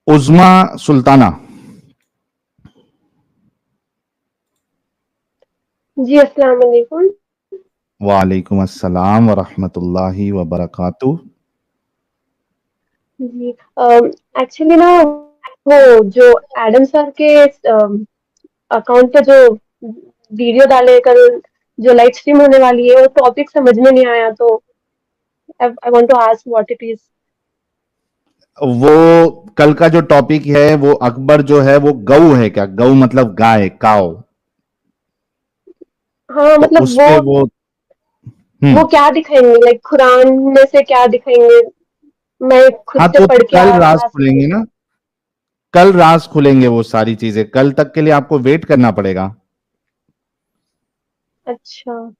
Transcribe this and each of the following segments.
उज़्मा सुल्ताना। जी, अस्सलाम वालेकुम। वालेकुम अस्सलाम व रहमतुल्लाहि व बरकातुहू। जी, एक्चुअली ना वो जो एडम सर के अकाउंट पे जो वीडियो डाले कल, जो लाइव स्ट्रीम होने वाली है, वो टॉपिक समझ में नहीं आया, तो I want to ask what it is. वो कल का जो टॉपिक है वो अकबर जो है वो गऊ है क्या? गऊ मतलब गाय, काव। हाँ, तो मतलब उस वो पे वो वो हम्म। क्या दिखाएंगे, लाइक कुरान में से क्या दिखाएंगे, मैं खुद हाँ, से तो पढ़ के कल राज आ सकूं। खुलेंगे ना। कल राज खुलेंगे वो सारी चीजें। कल तक के लिए आपको वेट करना पड़ेगा। अच्छा,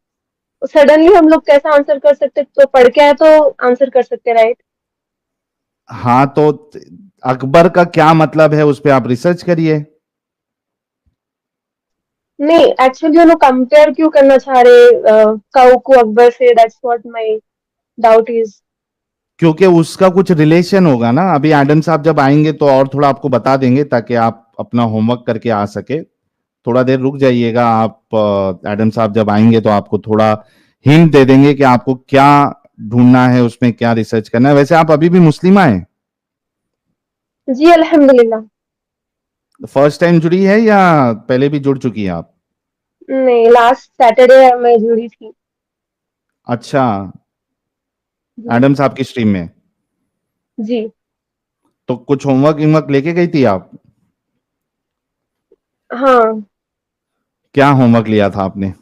सडनली हम लोग कैसा आंसर कर सकते, तो पढ़ के आए तो आंसर कर सकते, राइट? हाँ, तो अकबर का क्या मतलब है उस पे आप रिसर्च करिए। नहीं, एक्चुअली वो लोग कंपेयर क्यों करना चाह रहे काऊ को अकबर से, that's what my doubt is. क्योंकि उसका कुछ रिलेशन होगा ना। अभी एडम साहब जब आएंगे तो और थोड़ा आपको बता देंगे ताकि आप अपना होमवर्क करके आ सके। थोड़ा देर रुक जाइएगा आप। एडम साहब जब आएंगे तो आपको थोड़ा हिंट दे देंगे कि आपको क्या ढूंढना है, उसमें क्या रिसर्च करना है। वैसे आप अभी भी मुस्लिमा हैं? जी अल्हम्दुलिल्लाह। फर्स्ट टाइम जुड़ी है या पहले भी जुड़ चुकी है आप? नहीं, लास्ट सैटरडे मैं जुड़ी थी। अच्छा। जी। एडम साहब की स्ट्रीम में? जी। तो कुछ होमवर्क विमवर्क लेके गई थी आप? हाँ, क्या होमवर्क लिया था आपने?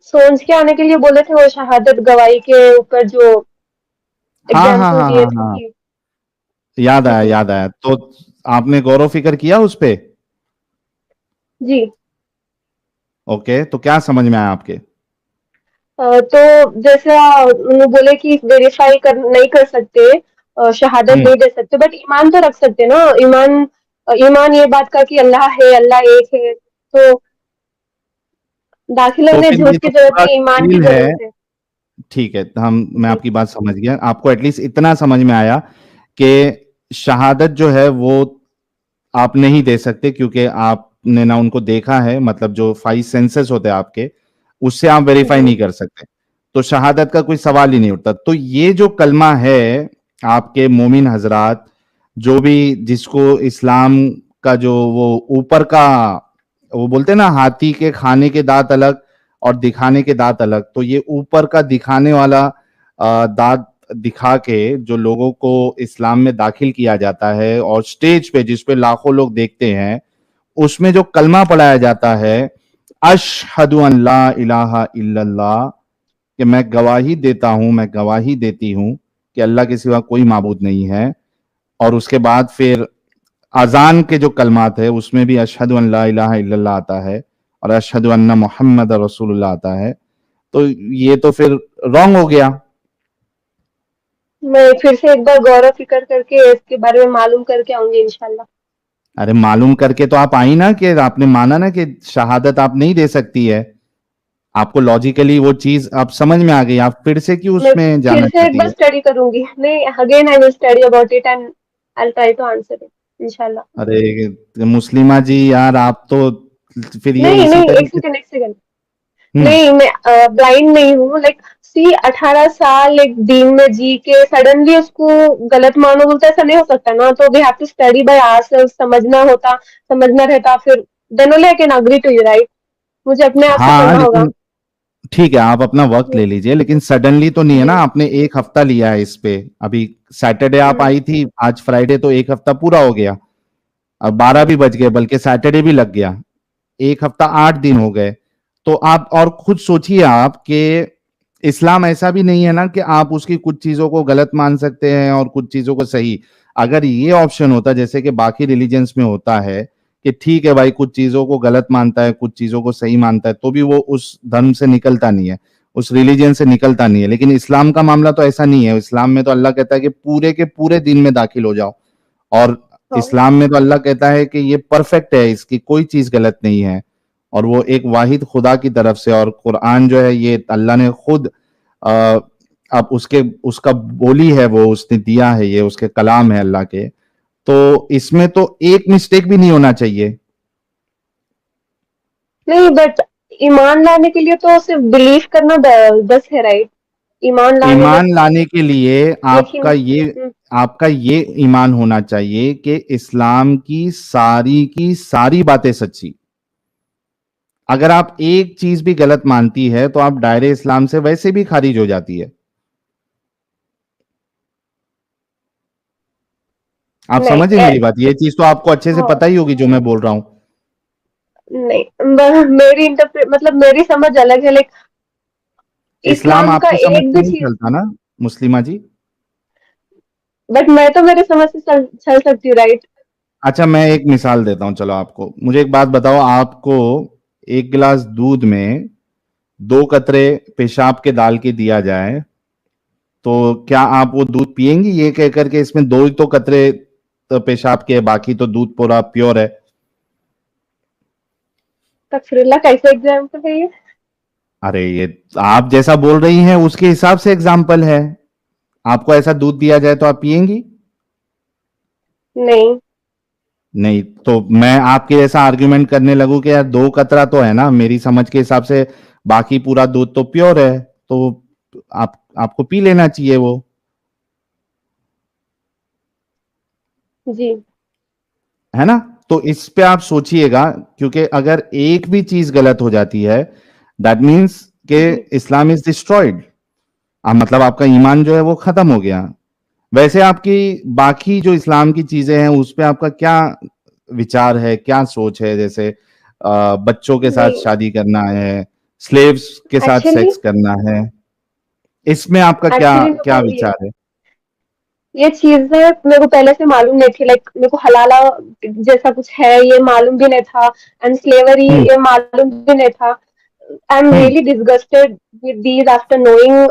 सोच के आने के लिए बोले थे, वो शहादत गवाही के ऊपर जो हाँ हाँ एग्जाम्पल हाँ दिए हाँ थे हाँ। कि। याद आया, जी। याद आया। तो आपने गौर व फिक्र किया उस पे? जी। ओके, तो क्या समझ में आया आपके? तो जैसा उन्होंने बोले कि वेरीफाई कर नहीं कर सकते, शहादत हम्म। नहीं दे सकते, बट ईमान तो रख सकते ना। ईमान, ईमान ये बात का कि अल्लाह है, अल्लाह एक है, तो दाखिला तो में फिर झूठ ये की तो जरूरत पूरा नहीं, ईमान की खेल है। जरूरत है। ठीक है, मैं जी। आपकी बात समझ गया। आपको एटलीस्ट इतना समझ में आया कि शहादत जो है वो आप नहीं दे सकते क्योंकि आपने ना उनको देखा है। मतलब जो 5 सेंसेस होते हैं आपके, उससे आप वेरीफाई जी। नहीं कर सकते। तो शहादत का कोई सवाल ही नहीं उठता। तो ये जो कलमा है, आपके मोमिन हजरात, जो भी जिसको इस्लाम का जो वो ऊपर का, वो बोलते हैं ना, हाथी के खाने के दांत अलग और दिखाने के दांत अलग। तो ये ऊपर का दिखाने वाला दांत दिखा के जो लोगों को इस्लाम में दाखिल किया जाता है और स्टेज पे जिस पे लाखों लोग देखते हैं, उसमें जो कलमा पढ़ाया जाता है, अशहदु अन ला इलाहा इल्लल्लाह, कि मैं गवाही देता हूं, मैं गवाही देती हूं कि अल्लाह के सिवा कोई माबूद नहीं है। और उसके बाद फिर अजान के जो कलमात है उसमें भी अशहदु अन ला इलाहा इल्लल्लाह आता है और अशहदु अन्ना मोहम्मद रसूलुल्लाह आता है। तो ये तो फिर रॉन्ग हो गया। मैं फिर से एक बार गौर फिक्र करके इसके बारे में मालूम करके आऊंगी इंशाल्लाह। अरे मालूम करके तो आप आई ना, कि आपने माना ना कि शहादत आप नहीं दे सकती है। आपको लॉजिकली वो चीज आप समझ में आ गई, आप फिर से क्यों मैं उसमें फिर जाना से एक चाहती बार है? स्टडी करूंगी, नहीं, again I will study about it and I will try to answer it इंशाल्लाह। अरे मुस्लिमा जी यार, आप तो फिर ये नहीं इसी नहीं, एक तरीके से। सेकंड, एक सेकंड। हम्म। नहीं, मैं ब्लाइंड नहीं हूँ, लाइक सी 18 साल एक दीन में जी के सडनली उसको गलत मानो, बोलता, ऐसा नहीं हो सकता ना। तो we have to study by ourself, समझना रहता, फिर then only I can agree to you, right? मुझे अपने आप से हाँ पढ़ना होगा। लेकिन ठीक है, आप अपना वक्त ले लीजिए, लेकिन सडनली तो नहीं है ना। जी। आपने एक हफ्ता लिया है इस पे। अभी सैटरडे आप हम्म। आई थी, आज फ्राइडे, तो एक हफ्ता पूरा हो गया। अब 12 भी बज गए, बल्कि सैटरडे भी लग गया। एक हफ्ता 8 दिन हो गए। तो आप और खुद सोचिए आप कि इस्लाम ऐसा भी नहीं है ना कि आप उसकी कुछ चीजों को गलत मान सकते हैं और कुछ चीजों को सही। अगर ये ऑप्शन होता जैसे कि बाकी रिलीजन्स में होता है कि ठीक है भाई, कुछ चीजों को गलत मानता है, कुछ चीजों को सही मानता है, तो भी वो उस धर्म से निकलता नहीं है, उस रिलीजन से निकलता नहीं है। लेकिन इस्लाम का मामला तो ऐसा नहीं है। इस्लाम में तो अल्लाह कहता है कि पूरे के पूरे दिन में दाखिल हो जाओ। और हाँ। इस्लाम में तो अल्लाह कहता है कि ये परफेक्ट है, इसकी कोई चीज गलत नहीं है। और वो एक वाहिद खुदा की तरफ से, और कुरान जो है ये अल्लाह ने खुद अब उसके उसका बोली है, वो उसने दिया है, ये उसके कलाम है अल्लाह के। तो इसमें तो एक मिस्टेक भी नहीं होना चाहिए। नहीं, बट ईमान लाने के लिए तो सिर्फ बिलीव करना बस है, राइट? ईमान लाने में ईमान लाने के लिए लेकिन आपका ये ईमान होना चाहिए कि इस्लाम की सारी बातें सच्ची। अगर आप एक चीज भी गलत मानती है तो आप दायरे इस्लाम से वैसे भी खारिज हो जाती है। आप नहीं समझे मेरी बात, ये चीज तो आपको अच्छे से हाँ, पता ही होगी जो मैं बोल रहा हूं। नहीं, मेरी इंटरप्रेट मतलब मेरी समझ अलग है, लाइक इस्लाम इस्लाम का आपकी समझ एक से भी नहीं चीज। चलता ना मुस्लिमा जी। बट मैं तो मेरे समझ से चल सकती हूँ, राइट? अच्छा, मैं एक मिसाल देता हूं, चलो आपको, मुझे एक बात बताओ, आपको एक गिलास दूध में 2 कतरे पेशाब के डाल के दिया जाए, तो क्या आप वो दूध पिएंगी ये कह करके इसमें 2 ही तो कतरे तो पेशाब के हैं, बाकी तो दूध पूरा प्योर है। तकफीरुल्लाह, कैसे एग्जाम्पल है ये? अरे ये आप जैसा बोल रही हैं उसके हिसाब से एग्जाम्पल है। आपको ऐसा दूध दिया जाए तो आप पिएंगी? नहीं। नहीं, तो मैं आपके जैसा आर्ग्यूमेंट करने लगूं कि यार 2 कतरा तो है ना, मेरी समझ के हिसाब से बाकी पूरा दूध तो प्योर है, तो आपको पी लेना चाहिए वो। जी। है ना? तो इस पे आप सोचिएगा, क्योंकि अगर एक भी चीज गलत हो जाती है दैट मीन्स के जी। Islam is destroyed. मतलब आपका ईमान जो है वो खत्म हो गया। वैसे आपकी बाकी जो इस्लाम की चीजें हैं उस पे आपका क्या विचार है, क्या सोच है? जैसे बच्चों के साथ नहीं, शादी करना है, स्लेव्स के साथ एक्चुअली सेक्स करना है, इसमें आपका क्या एक्चुअली मैं क्या बोल रही हूँ, विचार है? ये चीजें मेरे को पहले से मालूम नहीं थी, लाइक मेरे को हलाला जैसा कुछ है ये मालूम भी नहीं था, एंड स्लेवरी हम्म। ये मालूम भी नहीं था। I am hmm. Really disgusted with these after knowing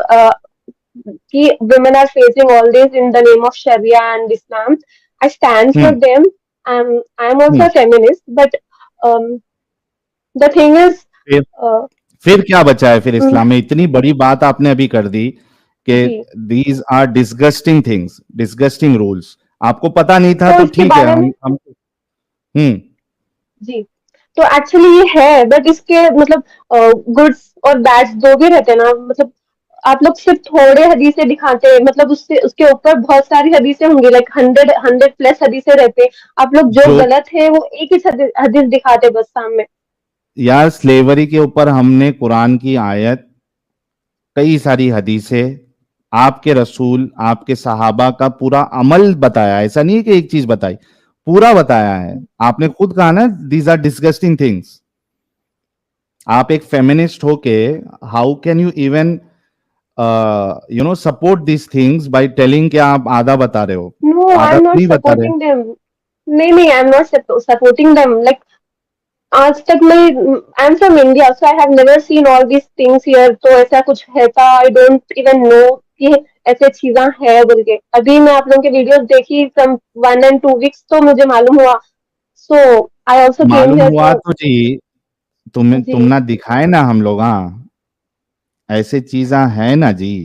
कि women are facing all this in the name of Sharia and Islam. I stand for hmm. them. I'm also hmm. a feminist, but um, the thing is, फिर uh, फिर क्या बचा है फिर mm, इस्लाम में? इतनी बड़ी बात आपने अभी कर दी कि जी, these are disgusting things, disgusting rules. आपको पता नहीं था तो तो इसके ठीक है, बारे में हम हम्म। जी, तो एक्चुअली ये है, बट इसके मतलब गुड्स और बैड्स जो भी रहते हैं ना, मतलब आप लोग सिर्फ थोड़े हदीसें दिखाते हैं, मतलब उससे उसके ऊपर बहुत सारी हदीसें होंगी, लाइक 100 प्लस हदीसें रहते हैं। आप लोग जो जो गलत है वो एक ही हदीस दिखाते हैं बस सामने। यार स्लेवरी के ऊपर हमने कुरान की आयत, कई सारी हदीसें, आपके रसूल, आपके सहाबा का पूरा अमल बताया, ऐसा नहीं है कि एक चीज बताई, पूरा बताया है। आपने खुद कहा ना दीज आर डिस्गस्टिंग थिंग्स। आप एक फेमिनिस्ट होके how can you even support this things by telling कि आप आधा बता रहे हो? नो, आई आधा एम तो नॉट नहीं बता रहे। Supporting them. नहीं, नहीं, I am not supporting them, like आज तक मैं I am from India, so I have never seen all these things here, तो ऐसा कुछ है था, आई डोंट इवन नो कि ऐसे चीजें है बोल के। अभी मैं आप लोगों के वीडियोस देखी फ्रॉम 1 and 2 weeks, तो मुझे मालूम हुआ। सो आई ऑल्सो केम मालूम हियर हुआ टू। तो जी, तुम जी। ना दिखाए ना हम लोग, हाँ, ऐसे चीजा है ना जी।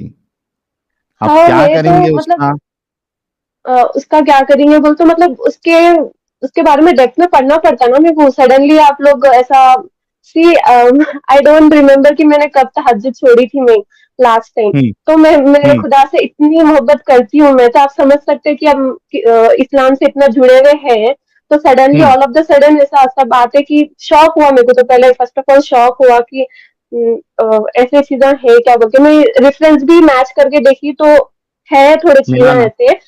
अब हाँ क्या है तो करेंगे मतलब उसका? उसका क्या करेंगे बोल, तो मतलब उसके उसके बारे में डेप्थ में पढ़ना पड़ता है ना मेरे को। सडनली आप लोग ऐसा सी, आई डोंट रिमेम्बर कि मैंने कब तहज्जुद छोड़ी थी मैं लास्ट टाइम। हम्म। तो मैं मेरे हम्म। खुदा से इतनी मोहब्बत करती हूँ मैं, तो आप समझ सकते हैं कि हम इस्लाम से इतना जुड़े हुए हैं। तो suddenly hmm. All of the sudden ऐसा सब बात है कि शौक हुआ मेरे को। तो पहले फर्स्ट ऑफ ऑल शौक हुआ कि ऐसे चीजें है क्या बोल के। मैं रेफरेंस भी मैच करके देखी, तो है थोड़ी चीजें मिला ना? ऐसे।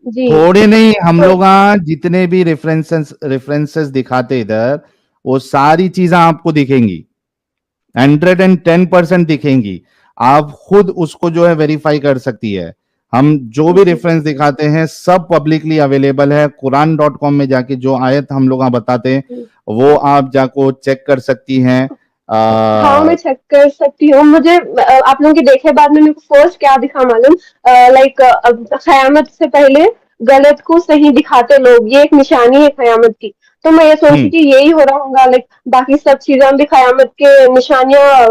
जी। थोड़े नहीं, हम तो लोग जितने भी रेफरेंसेस रेफरेंसेस दिखाते इधर, वो सारी चीजें आपको दिखेंगी, 110% दिखेंगी। आप खुद उसको जो है वेरीफाई कर सकती है। हम जो भी जी, रेफरेंस दिखाते हैं सब पब्लिकली अवेलेबल है। कुरान.com में जाके जो आयत हम लोग बताते हैं जी। वो आप जाको चेक कर सकती हैं। हाँ, मैं चेक कर सकती हूँ। मुझे आप लोगों के देखे बाद में मेरे को फर्स्ट क्या दिखा मालूम? लाइक क़यामत से पहले गलत को सही दिखाते लोग, ये एक निशानी है क़यामत की। तो मैं ये सोची हम्म। कि यही हो रहा होगा, लाइक बाकी सब चीज़ें भी क़यामत के निशानियाँ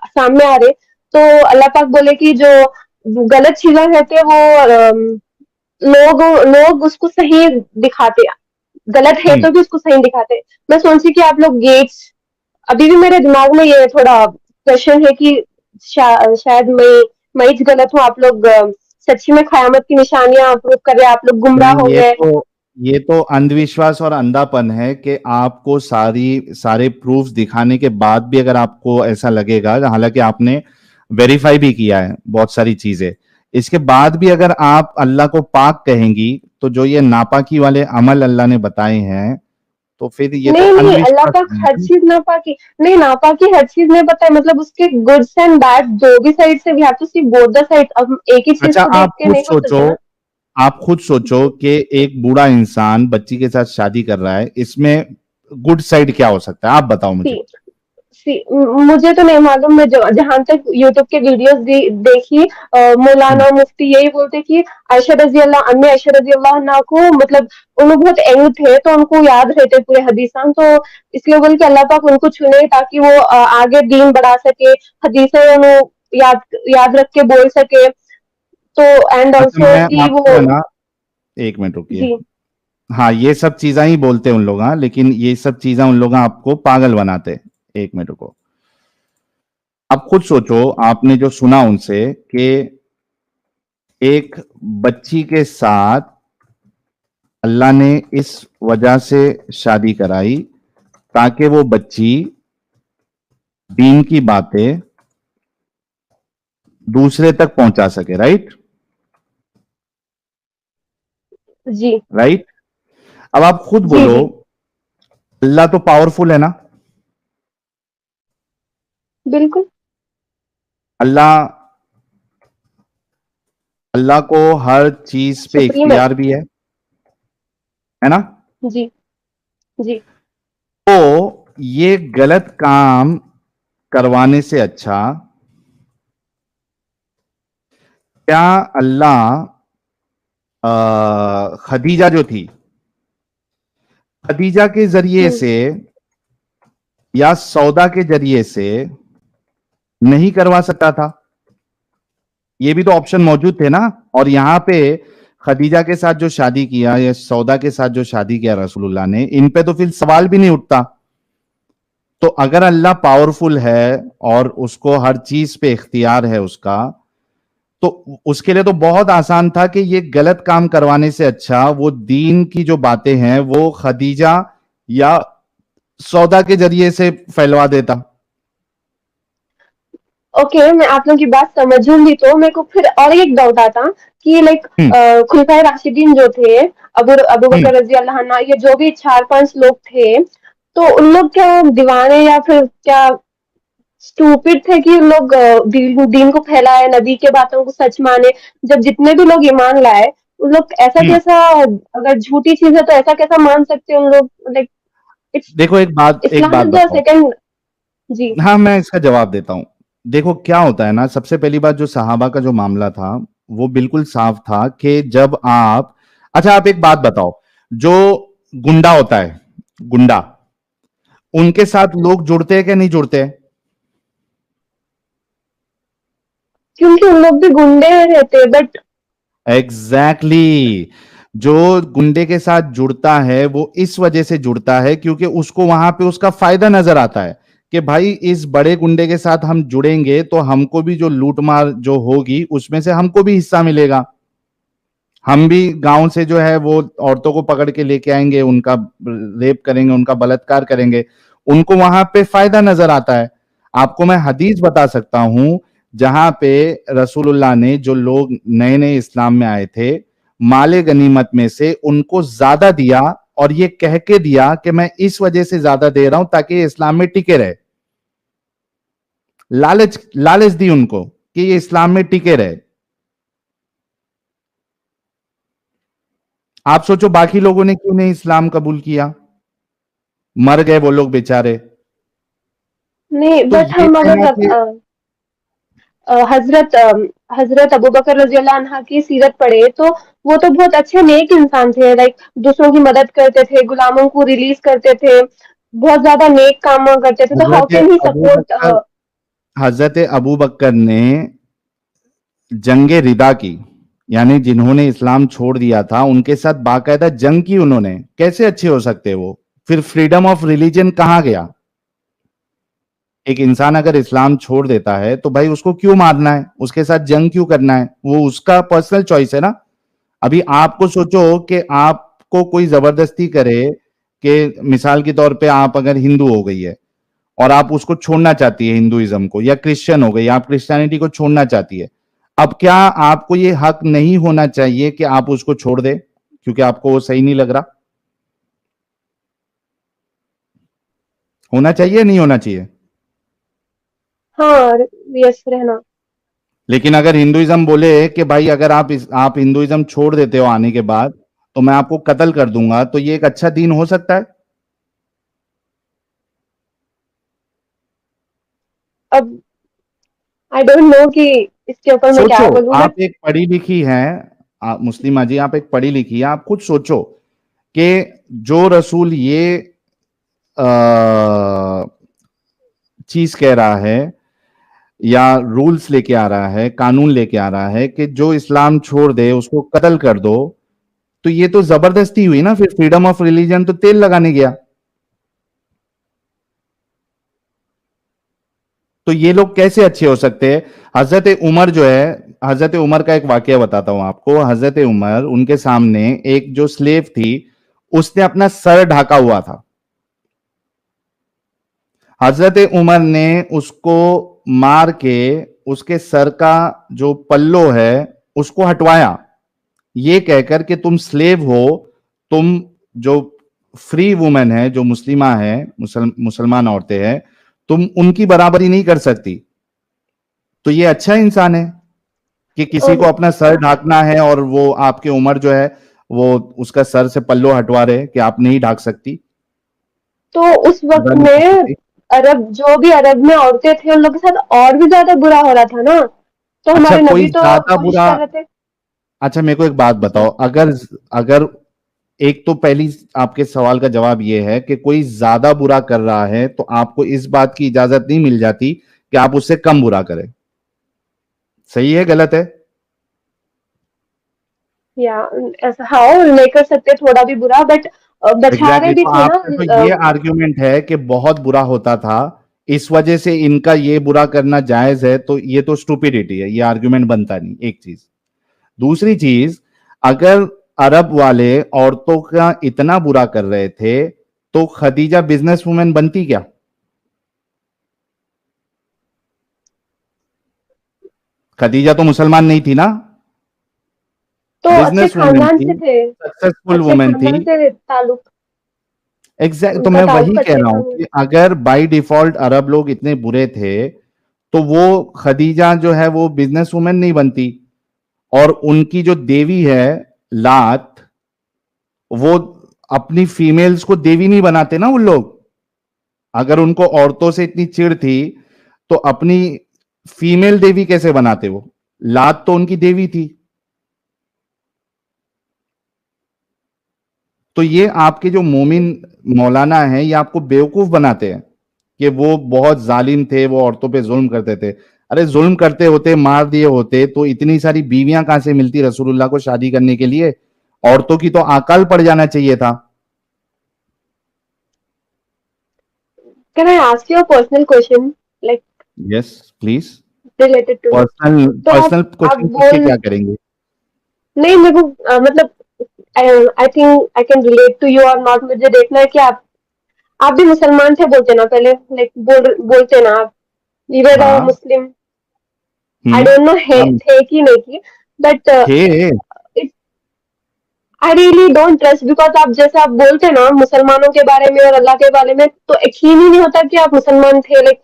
सामने आ रहे। तो अल्लाह पाक बोले कि जो गलत चीज़ें रहती है वो लोग लोग उसको सही दिखाते, गलत है हम्म। तो भी उसको सही दिखाते। मैं सोची कि आप लोग गेट्स, अभी भी मेरे दिमाग में ये थोड़ा क्वेश्चन है कि शायद मैं ही गलत हूँ, आप लोग सच्ची में कयामत की निशानियां प्रूव कर रहे हैं, आप लोग गुमराह नहीं, हो गए। ये तो अंधविश्वास और अंधापन है कि आपको सारे प्रूफ्स दिखाने के बाद भी अगर आपको ऐसा लगेगा, हालांकि आपने वेरीफाई भी किया है बहुत सारी चीजें, इसके बाद भी अगर आप अल्लाह को पाक कहेंगी, तो जो ये नापाकी वाले अमल अल्लाह ने बताए हैं, तो फिर ये तो नहीं नहीं, अल्लाह अंधविश्वास पाक हर है। चीज नापाकी नहीं, नापाकी हर चीज नहीं पता है, मतलब उसके गुड्स एंड बैड दो भी साइड से, we have to see both the side. अब एक ही चीज अच्छा, को देख के नहीं हो सकता ना। आप खुद सोचो कि एक बूढ़ा इंसान बच्ची के साथ शादी कर रहा है, इसमें गुड साइड क्या हो सकता है, आप बताओ सी मुझे। मुझे तो नहीं मालूम, मैं जो जहां तक यूट्यूब के वीडियोस देखी, हम्म। मौलाना मुफ्ती यही बोलते कि आयशा रजी अल्लाह, अम्मी आयशा रजी अल्लाह अन्हा को, मतलब उन्हें बहुत यंग थे तो उनको याद रहते पूरे हदीसान, तो इसलिए बोल के अल्लाह पाक उनको चुने ताकि वो आगे दीन बढ़ा सके, हदीसें उन्हें याद याद रख के बोल सके, तो एंड अच्छा, ऑल्सो मैं कि वो। आपको है ना, एक मिनट रुकिए। जी हाँ, ये सब चीजें ही बोलते हैं उन लोग, हाँ, लेकिन ये सब चीजें उन लोग आपको पागल बनाते हैं। एक मिनट रुको। आप खुद सोचो, आपने जो सुना उनसे कि एक बच्ची के साथ अल्लाह ने इस वजह से शादी कराई ताकि वो बच्ची दीन की बातें दूसरे तक पहुंचा सके, राइट? जी राइट। अब आप खुद जी बोलो, जी अल्लाह तो पावरफुल है ना? बिल्कुल अल्लाह अल्लाह को हर चीज पे सुप्रीम है। इख्तियार भी है ना? जी जी तो ये गलत काम करवाने से अच्छा, क्या अल्लाह खदीजा जो थी, खदीजा के जरिए हम्म से या सौदा के जरिए से नहीं करवा सकता था? ये भी तो ऑप्शन मौजूद थे ना। और यहां पे खदीजा के साथ जो शादी किया या सौदा के साथ जो शादी किया रसूलुल्लाह ने, इन पे तो फिर सवाल भी नहीं उठता। तो अगर अल्लाह पावरफुल है और उसको हर चीज पे इख्तियार है उसका, तो उसके लिए तो बहुत आसान था कि ये गलत काम करवाने से अच्छा वो दीन की जो बातें हैं वो खदीजा या सौदा के जरिए से फैलवा देता। ओके, मैं आप लोगों की बात समझूंगी, तो मेरे को फिर और एक डाउट आता कि लाइक हम्म। खुलफाए राशिदीन जो थे, अबू अबू हम्म। बकर रजी अल्लाह अन्हा, ये जो भी चार पांच लोग थे, तो उन लोग क्या दीवाने या फिर क्या स्टूपिड थे कि उन लोग दीन को फैलाए, नबी के बातों को सच माने? जब जितने भी लोग ईमान लाए, उन लोग ऐसा हम्म। कैसा, अगर झूठी चीज है तो ऐसा कैसा मान सकते हैं उन लोग? लाइक इट्स, देखो, एक इस्लाम बात इज द बताओ। सेकंड। जी हाँ, मैं इसका जवाब देता हूं। देखो क्या होता है ना, सबसे पहली बात, जो सहाबा का जो मामला था वो बिल्कुल साफ था कि जब आप, अच्छा आप एक बात बताओ, जो गुंडा होता है, गुंडा, उनके साथ लोग जुड़ते हैं कि नहीं जुड़ते हैं? क्योंकि उन लोग भी गुंडे रहते, बट एग्जैक्टली exactly। जो गुंडे के साथ जुड़ता है वो इस वजह से जुड़ता है क्योंकि उसको वहां पे उसका फायदा नजर आता है कि भाई इस बड़े गुंडे के साथ हम जुड़ेंगे तो हमको भी जो लूटमार जो होगी उसमें से हमको भी हिस्सा मिलेगा। हम भी गांव से जो है वो औरतों को पकड़ के लेके आएंगे, उनका रेप करेंगे, उनका बलात्कार करेंगे, उनको वहां पे फायदा नजर आता है। आपको मैं हदीस बता सकता हूं जहां पे रसूलुल्लाह ने जो लोग नए नए इस्लाम में आए थे, माले गनीमत में से उनको ज्यादा दिया, और ये कह के दिया कि मैं इस वजह से ज्यादा दे रहा हूं ताकि ये इस्लाम में टिके रहे। लालच लालच दी उनको कि ये इस्लाम में टिके रहे। आप सोचो बाकी लोगों ने क्यों नहीं इस्लाम कबूल किया, मर गए वो लोग बेचारे। नहीं, तो बट ये हम कहना अगर कि हजरत हजरत अबू बकर रजी अल्लाह अन्हा की सीरत पढ़े, तो वो तो बहुत अच्छे नेक इंसान थे, लाइक दूसरों की मदद करते थे, गुलामों को रिलीज करते थे, बहुत ज्यादा नेक काम करते थे, तो how Hazrat can he Abu support? बकर हजरत अबू बकर ने जंगे रिदा की, यानी जिन्होंने इस्लाम छोड़ दिया था उनके साथ बाकायदा जंग की उन्होंने, कैसे अच्छे हो सकते वो? फिर फ्रीडम ऑफ रिलीजन कहां गया? एक इंसान अगर इस्लाम छोड़ देता है तो भाई उसको क्यों मारना है, उसके साथ जंग क्यों करना है? वो उसका पर्सनल चॉइस है ना। अभी आपको सोचो कि आपको कोई जबरदस्ती करे कि मिसाल के तौर पे आप अगर हिंदू हो गई है और आप उसको छोड़ना चाहती है हिंदुइज्म को, या क्रिश्चियन हो गई, आप क्रिश्चियनिटी को छोड़ना चाहती है। अब क्या आपको ये हक नहीं होना चाहिए कि आप उसको छोड़ दे क्योंकि आपको वो सही नहीं लग रहा? होना चाहिए नहीं होना चाहिए? हाँ, यस रहना। लेकिन अगर हिंदुइज्म बोले कि भाई अगर आप हिंदुइज्म छोड़ देते हो आने के बाद तो मैं आपको कत्ल कर दूंगा, तो ये एक अच्छा दीन हो सकता है? अब आई डोंट नो कि इसके ऊपर मैं सोचो, क्या बोलूं, बट आप एक पढ़ी लिखी हैं, मुस्लिमा जी, आप एक पढ़ी लिखी हैं, आप खुद सोचो कि जो रसूल ये चीज कह रहा है या रूल्स लेके आ रहा है, कानून लेके आ रहा है कि जो इस्लाम छोड़ दे उसको कत्ल कर दो, तो ये तो जबरदस्ती हुई ना। फिर फ्रीडम ऑफ रिलीजन तो तेल लगाने गया। तो ये लोग कैसे अच्छे हो सकते हैं? हजरत उमर जो है, हजरत उमर का एक वाकया बताता हूं आपको। हजरत उमर, उनके सामने एक जो स्लेव थी, उसने अपना सर ढका हुआ था। हजरत उमर ने उसको मार के उसके सर का जो पल्लो है उसको हटवाया, ये कहकर कि तुम स्लेव हो, तुम जो फ्री वुमेन है, जो मुस्लिमा है, मुसलमान औरतें हैं, तुम उनकी बराबरी नहीं कर सकती। तो ये अच्छा इंसान है कि किसी को अपना सर ढाकना है और वो आपके उमर जो है वो उसका सर से पल्लो हटवा रहे कि आप नहीं ढाक सकती, तो उस वक्त बुरा नहीं कर में सकती। जो भी अरब में औरतें थे उन लोग के साथ और भी ज्यादा बुरा हो रहा था ना, तो अच्छा हमारे कोई नबी तो ज्यादा कोशिश बुरा, कर रहे थे। अच्छा मेरे को एक बात जी। बताओ, अगर अगर एक तो पहली आपके सवाल का जवाब यह है कि कोई ज्यादा बुरा कर रहा है तो आपको इस बात की इजाजत नहीं मिल जाती कि आप उससे कम बुरा करें। सही है गलत है? या ऐसा हाँ नहीं कर सकते थोड़ा भी बुरा, बट बचा रहे एग्जैक्टली भी तो थे ना। आपका तो ये आर्ग्यूमेंट है कि बहुत बुरा होता था, इस वजह से इनका ये बुरा करना जायज है, तो ये तो स्टूपिडिटी है, ये आर्ग्यूमेंट बनता नहीं। एक चीज। दूसरी चीज, अगर अरब वाले औरतों का इतना बुरा कर रहे थे तो खदीजा बिजनेस वुमेन बनती क्या? खदीजा तो मुसलमान नहीं थी ना, तो अच्छे बिजनेस वुमेन खानदान थी, से थे, सक्सेसफुल अच्छे वुमेन थी। खानदान से ताल्लुक, एग्जैक्ट, तो उनका मैं वही ताल्लुक कह अच्छे रहा हूं खानदान। कि अगर बाय डिफॉल्ट अरब लोग इतने बुरे थे तो वो खदीजा जो है वो बिजनेस वुमेन नहीं बनती। और उनकी जो देवी है लात, वो अपनी फीमेल्स को देवी नहीं बनाते ना उन लोग। अगर उनको औरतों से इतनी चिढ़ थी तो अपनी फीमेल देवी कैसे बनाते वो? लात तो उनकी देवी थी। तो ये आपके जो मोमिन मौलाना हैं ये आपको बेवकूफ बनाते हैं कि वो बहुत जालिम थे, वो औरतों पे जुल्म करते थे। अरे जुल्म करते होते, मार दिए होते तो इतनी सारी बीवियां कहां से मिलती रसूलुल्लाह को शादी करने के लिए? औरतों की तो अकाल पड़ जाना चाहिए था। Can I ask you a personal question, like yes please. Related to it? Personal तो पर्सनल आप क्वेश्चन पूछ के बोल क्या करेंगे? नहीं मेरे को मतलब I think I can relate to you और नॉट, मुझे देखना है कि आप भी मुसलमान थे बोलते ना पहले, लाइक बोलते ना आप, यू वर अ हाँ। मुस्लिम। आई हम्म। डोंट नो है हम थे कि नहीं की, बट थे। It I really don't trust, because आप जैसे आप बोलते ना मुसलमानों के बारे में और अल्लाह के बारे में, तो यकीन ही नहीं होता कि आप मुसलमान थे। लाइक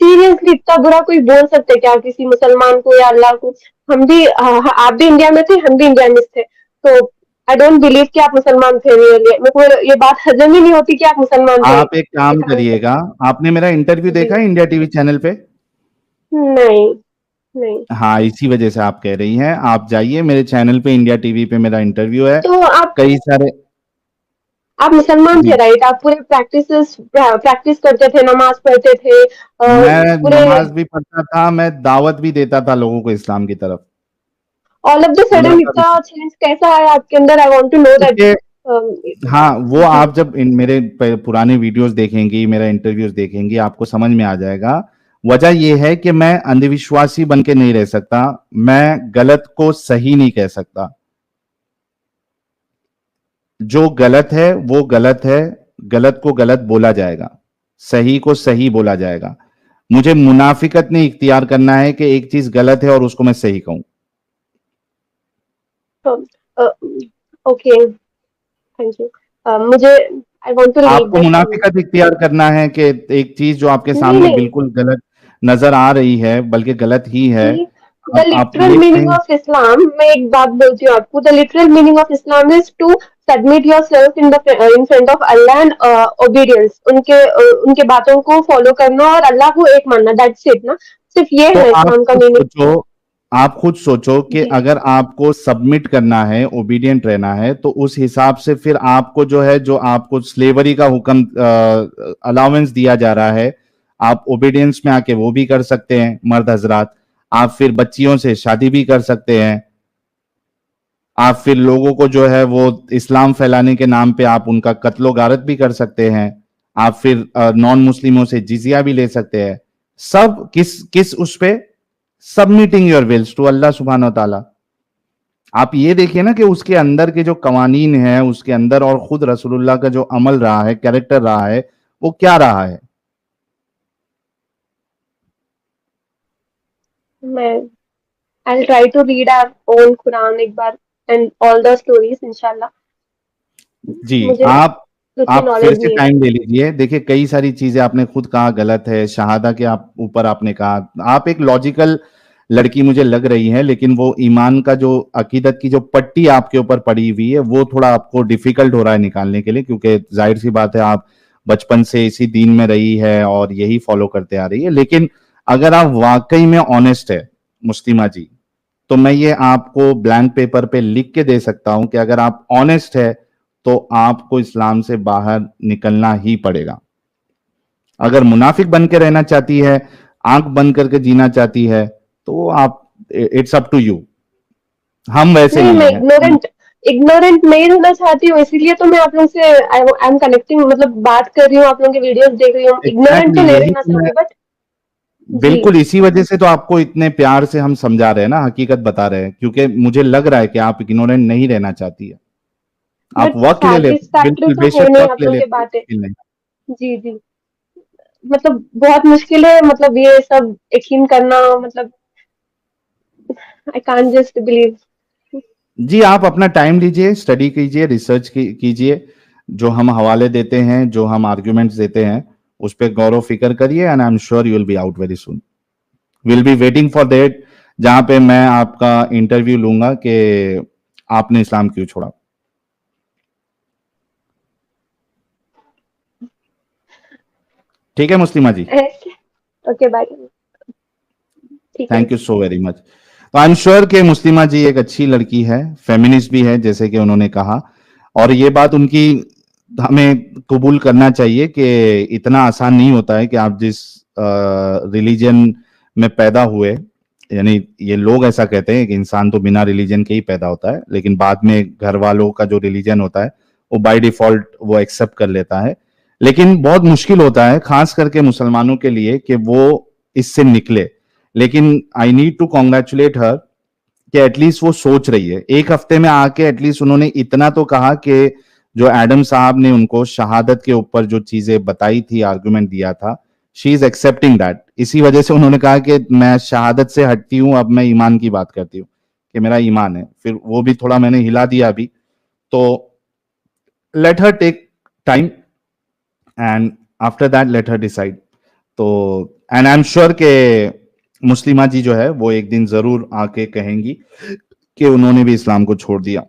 सीरियसली इतना बुरा कोई बोल सकते क्या किसी मुसलमान को या अल्लाह को? हम भी आप भी इंडिया में थे, हम भी इंडिया में थे, तो आई डोंट बिलीव कि आप मुसलमान थे। रियली मेरे को ये बात हजम ही नहीं होती कि आप मुसलमान थे आप एक काम एक टाइम पे। करिएगा, आपने मेरा इंटरव्यू जी। देखा है इंडिया टीवी चैनल पे? नहीं, नहीं। हाँ, इसी वजह से आप कह रही हैं। आप जाइए मेरे चैनल पे, इंडिया टीवी पे मेरा इंटरव्यू है। तो कई सारे। आप मुसलमान थे जी। राइट? आप पूरे प्रैक्टिस करते थे, नमाज पढ़ते थे मैं पूरे। नमाज भी पढ़ता था, मैं दावत भी देता था लोगों को इस्लाम की तरफ। ऑल ऑफ द अल्लाह सडन का इतना चेंज कैसा आया आपके अंदर? I want to know that. देखिए, हाँ, वो जी। आप जब इन मेरे पुराने वीडियोस देखेंगी, मेरा इंटरव्यूज देखेंगी, आपको समझ में आ जाएगा। वजह यह है कि मैं अंधविश्वासी बन के नहीं रह सकता, मैं गलत को सही नहीं कह सकता। जो गलत है वो गलत है, गलत को गलत बोला जाएगा, सही को सही बोला जाएगा। मुझे मुनाफिकत नहीं इख्तियार करना है कि एक चीज गलत है और उसको मैं सही कहूं। तो ओके, थैंक यू। मुझे आई वांट टू लीव आपको दिस। मुनाफिकत इख्तियार करना है कि एक चीज जो आपके नहीं सामने नहीं, बिल्कुल गलत नजर आ रही है, बल्कि गलत ही है। सी द आप लिटरल ये मीनिंग कहें, ऑफ इस्लाम, मैं एक बात बोलती हूँ आपको, the literal meaning of Islam is to submit yourself in front of Allah and obedience, उनके बातों को फॉलो करना और अल्लाह को एक मानना, दैट्स इट ना। सिर्फ ये तो है आप इस्लाम का खुद मीनिंग। सोचो, आप खुद सोचो कि जी। अगर आपको सबमिट करना है, ओबीडिएंट रहना है, तो उस हिसाब से फिर आपको जो है, जो आपको स्लेवरी का हुक्म अलाउंस दिया जा रहा है, आप ओबीडियंस में आके वो भी कर सकते हैं मर्द हजरात। आप फिर बच्चियों से शादी भी कर सकते हैं। आप फिर लोगों को जो है वो इस्लाम फैलाने के नाम पे आप उनका कत्लो गारत भी कर सकते हैं। आप फिर नॉन मुस्लिमों से जिजिया भी ले सकते हैं। सब किस किस उस पे, submitting your Wills to Allah Subhan ताला। आप ये देखिए ना कि उसके अंदर के जो कवानीन है उसके अंदर, और खुद रसूलुल्लाह का जो अमल रहा है, कैरेक्टर रहा है, वो क्या रहा है। मैं I try to read our own Quran एक बार एंड ऑल द स्टोरीज इंशाल्लाह। जी, मुझे उतनी आप फिर नॉलेज से नहीं है। टाइम ले लीजिए। देखिए, कई सारी चीजें आपने खुद कहा गलत है, शहादा के आप ऊपर आपने कहा, आप एक लॉजिकल लड़की मुझे लग रही है, लेकिन वो ईमान का जो अकीदत की जो पट्टी आपके ऊपर पड़ी हुई है, वो थोड़ा आपको डिफिकल्ट हो रहा है निकालने के लिए, क्योंकि जाहिर सी बात है आप बचपन से इसी दीन में रही है और यही फॉलो करते आ रही है। लेकिन अगर आप वाकई में ऑनेस्ट है मुस्लिमा जी, तो मैं ये आपको ब्लैंक पेपर पे लिख के दे सकता हूं कि अगर आप ऑनेस्ट है तो आपको इस्लाम से बाहर निकलना ही पड़ेगा। अगर मुनाफिक बन के रहना चाहती है, आंख बंद करके जीना चाहती है, तो आप, इट्स अप टू यू। हम वैसे नहीं, नहीं मैं है। इग्नोरेंट नहीं रहना चाहती हूँ, इसीलिए तो मैं आप लोग से आई एम कनेक्टिंग, मतलब बात कर रही हूँ, आप लोगों के वीडियोस देख रही हूँ। इग्नोरेंट तो एग्जैक्टली, नहीं यही रहना तो मैं, चाहती, बट जी। बिल्कुल इसी वजह से तो आपको इतने प्यार से हम समझा रहे हैं ना, हकीकत बता रहे हैं, क्योंकि मुझे लग रहा है कि आप इग्नोरेंट नहीं रहना चाहती है। आप बट वक्त ले ले, सेटिस्फैक्टरी बिल्कुल तो है बेशक नहीं वक्त आप ले लोगों ले, की कोई बातें। मुश्किल नहीं। जी जी। मतलब बहुत मुश्किल है, मतलब ये सब यकीन करना, मतलब आई कांट जस्ट बिलीव। जी, आप अपना टाइम लीजिए, स्टडी कीजिए, रिसर्च कीजिए। जो हम हवाले देते हैं, जो हम आर्ग्यूमेंट्स देते हैं, उस पर गौर व फिक्र करिए, and I am sure you will be out very soon. Will be waiting for that, जहां पे मैं आपका इंटरव्यू लूंगा कि आपने इस्लाम क्यों छोड़ा। ठीक है मुस्लिमा जी, ओके बाय। ठीक है। Thank you so very much. तो आई एम श्योर कि मुस्लिमा जी एक अच्छी लड़की है, फेमिनिस्ट भी है जैसे कि उन्होंने कहा, और ये बात उनकी हमें कबूल करना चाहिए कि इतना आसान नहीं होता है कि आप जिस रिलीजन में पैदा हुए, यानी ये लोग ऐसा कहते हैं कि इंसान तो बिना रिलीजन के ही पैदा होता है, लेकिन बाद में घर वालों का जो रिलीजन होता है वो बाय डिफॉल्ट वो एक्सेप्ट कर लेता है। लेकिन बहुत मुश्किल होता है खास करके मुसलमानों के लिए कि वो इससे निकले। लेकिन आई नीड टू कॉन्ग्रेचुलेट हर कि एटलीस्ट वो सोच रही है। एक हफ्ते में आके एटलीस्ट उन्होंने इतना तो कहा कि जो एडम साहब ने उनको शहादत के ऊपर जो चीजें बताई थी, आर्गुमेंट दिया था, शी इज एक्सेप्टिंग दैट। इसी वजह से उन्होंने कहा कि मैं शहादत से हटती हूं, अब मैं ईमान की बात करती हूँ कि मेरा ईमान है। फिर वो भी थोड़ा मैंने हिला दिया अभी। तो let her take time, and after that let her decide. तो एंड आई एम श्योर के मुस्लिमा जी जो है वो एक दिन जरूर आके कहेंगी कि उन्होंने भी इस्लाम को छोड़ दिया।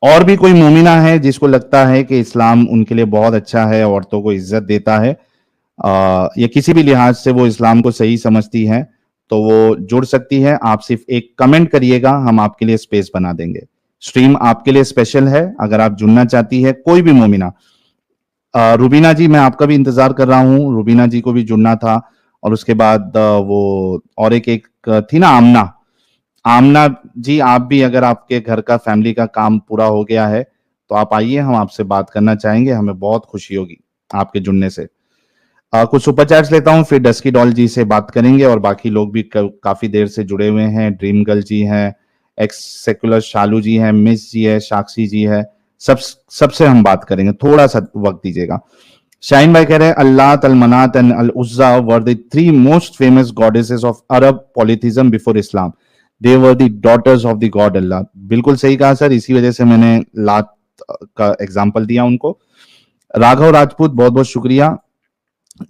और भी कोई मोमिना है जिसको लगता है कि इस्लाम उनके लिए बहुत अच्छा है, औरतों को इज्जत देता है, या किसी भी लिहाज से वो इस्लाम को सही समझती है, तो वो जुड़ सकती है। आप सिर्फ एक कमेंट करिएगा, हम आपके लिए स्पेस बना देंगे। स्ट्रीम आपके लिए स्पेशल है, अगर आप जुड़ना चाहती है कोई भी मोमिना। रुबीना जी, मैं आपका भी इंतजार कर रहा हूँ, रुबीना जी को भी जुड़ना था। और उसके बाद वो और एक एक थी ना, आमना, आमना जी, आप भी अगर आपके घर का फैमिली का काम पूरा हो गया है तो आप आइए, हम आपसे बात करना चाहेंगे, हमें बहुत खुशी होगी आपके जुड़ने से। कुछ सुपर चैट्स लेता हूँ, फिर डस्की डॉल जी से बात करेंगे और बाकी लोग भी काफी देर से जुड़े हुए हैं। ड्रीम गर्ल जी हैं, एक्स सेकुलर शालू जी हैं, मिस जी है, साक्षी जी है, सबसे हम बात करेंगे, थोड़ा सा वक्त दीजिएगा। शाहीन भाई कह रहे हैं Allah, Al-Manat and Al-Uzza were the three most famous goddesses of Arab polytheism before Islam. They were the daughters of the god Allah. बिल्कुल सही कहा सर, इसी वजह से मैंने लात का एग्जाम्पल दिया उनको। राघव राजपूत, बहुत बहुत शुक्रिया।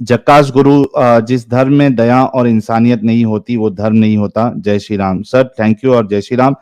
जक्कास गुरु, जिस धर्म में दया और इंसानियत नहीं होती वो धर्म नहीं होता। जय Shri Ram sir, thank you और जय श्री राम।